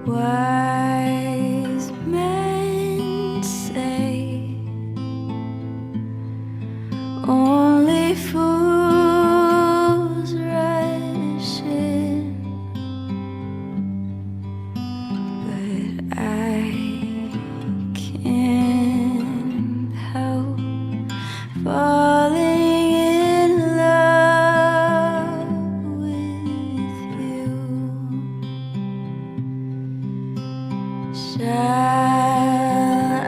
Wise men say only fools rush in, but I can't help falling in love with you. Shall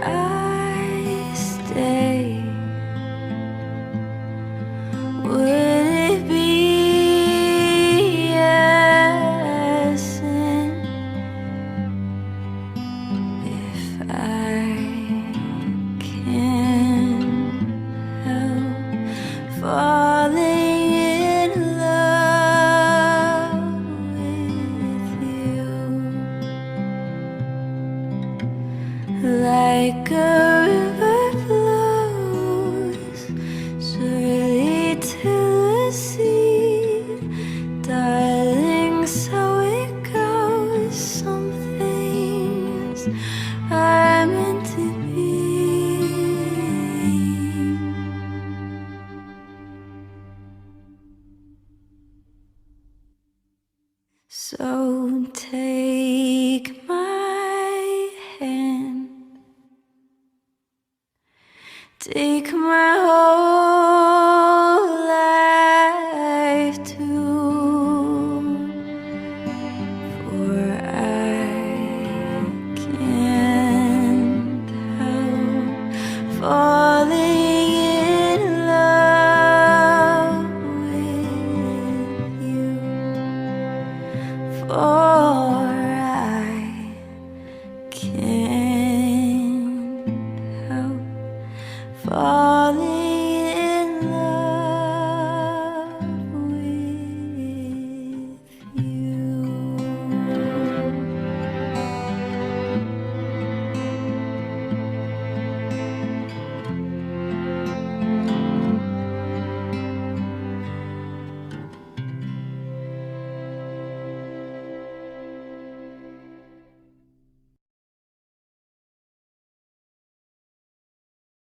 I stay? Would it be a sin if I can't help falling in love with you? Like a river flows surely to the sea, darling, so it goes. Some things are meant to be. So take my hand, take my whole life too, for I can't help falling in love with you. For